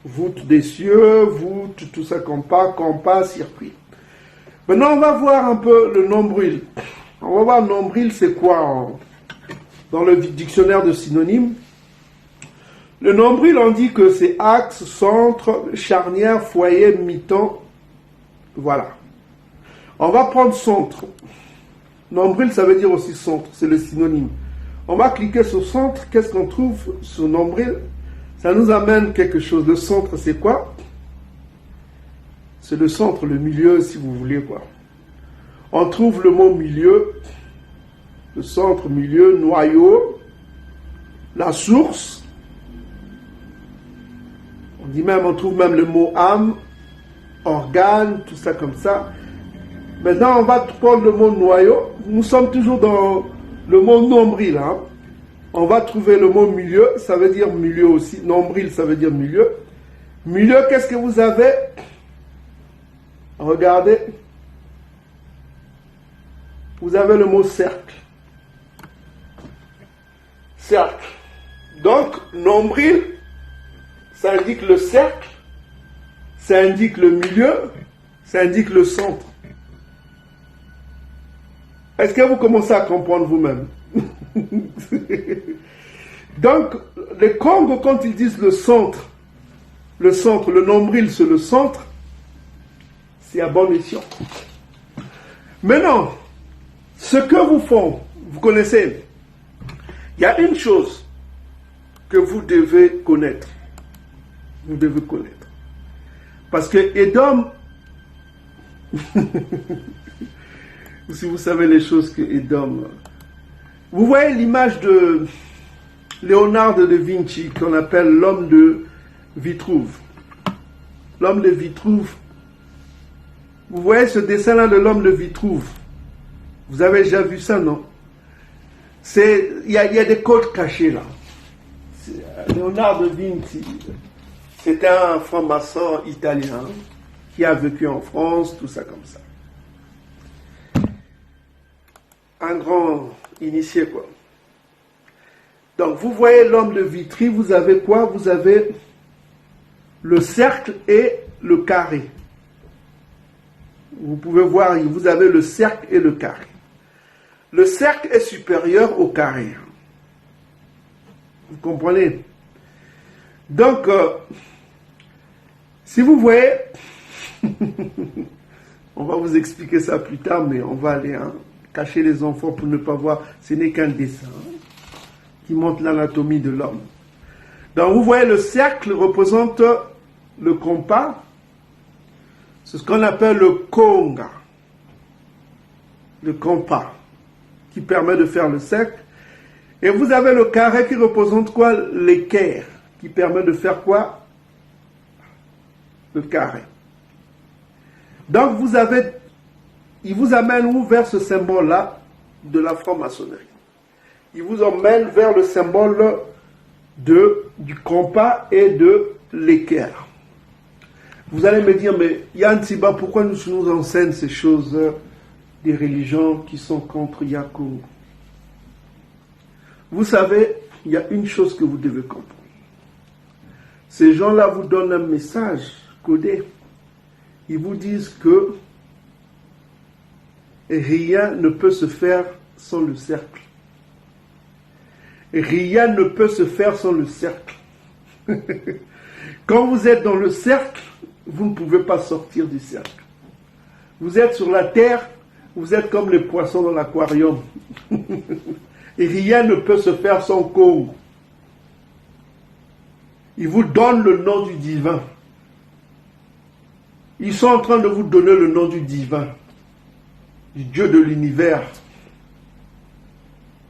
Voûte des cieux, voûte, tout ça, compas, circuit. Maintenant, on va voir un peu le nombril. On va voir le nombril, c'est quoi dans le dictionnaire de synonymes. Le nombril, on dit que c'est axe, centre, charnière, foyer, mi-temps. Voilà. On va prendre centre. Nombril, ça veut dire aussi centre, c'est le synonyme. On va cliquer sur centre. Qu'est-ce qu'on trouve sur nombril? Ça nous amène quelque chose. Le centre, c'est quoi? C'est le centre, le milieu, si vous voulez, quoi. On trouve le mot milieu, le centre, milieu, noyau, la source. On trouve même le mot âme, organe, tout ça comme ça. Maintenant, on va prendre le mot noyau. Nous sommes toujours dans le mot nombril, hein. On va trouver le mot milieu, ça veut dire milieu aussi. Nombril, ça veut dire milieu. Milieu, qu'est-ce que vous avez? Regardez. Vous avez le mot cercle. Cercle. Donc, nombril, ça indique le cercle, ça indique le milieu, ça indique le centre. Est-ce que vous commencez à comprendre vous-même? Donc, les Congo, quand ils disent le centre, le nombril, c'est le centre, c'est à bon escient. Maintenant, ce que vous font, vous connaissez, il y a une chose que vous devez connaître. Vous devez connaître. Parce que Édom, si vous savez les choses que Édom... Vous voyez l'image de Léonard de Vinci, qu'on appelle l'homme de Vitruve. L'homme de Vitruve. Vous voyez ce dessin-là de l'homme de Vitruve. Vous avez déjà vu ça, non? Il y a des codes cachés là. Léonard de Vinci, c'était un franc-maçon italien qui a vécu en France, tout ça comme ça. Un grand initié, quoi. Donc, vous voyez l'homme de Vitry, vous avez quoi? Vous avez le cercle et le carré. Vous pouvez voir, vous avez le cercle et le carré. Le cercle est supérieur au carré. Vous comprenez? Donc, si vous voyez, on va vous expliquer ça plus tard, mais on va aller cacher les enfants pour ne pas voir. Ce n'est qu'un dessin qui montre l'anatomie de l'homme. Donc, vous voyez, le cercle représente le compas. C'est ce qu'on appelle le conga. Le compas, qui permet de faire le cercle. Et vous avez le carré qui représente quoi? L'équerre, qui permet de faire quoi? Le carré. Donc il vous amène où? Vers ce symbole-là de la franc-maçonnerie. Il vous emmène vers le symbole du compas et de l'équerre. Vous allez me dire, mais Yann Tsiba, pourquoi nous enseignent ces choses des religions qui sont contre Yakou? Vous savez, il y a une chose que vous devez comprendre. Ces gens-là vous donnent un message codé. Ils vous disent que rien ne peut se faire sans le cercle. Rien ne peut se faire sans le cercle. Quand vous êtes dans le cercle, vous ne pouvez pas sortir du cercle. Vous êtes sur la terre, vous êtes comme les poissons dans l'aquarium. Et rien ne peut se faire sans Congo. Ils vous donnent le nom du divin. Ils sont en train de vous donner le nom du divin, du Dieu de l'univers.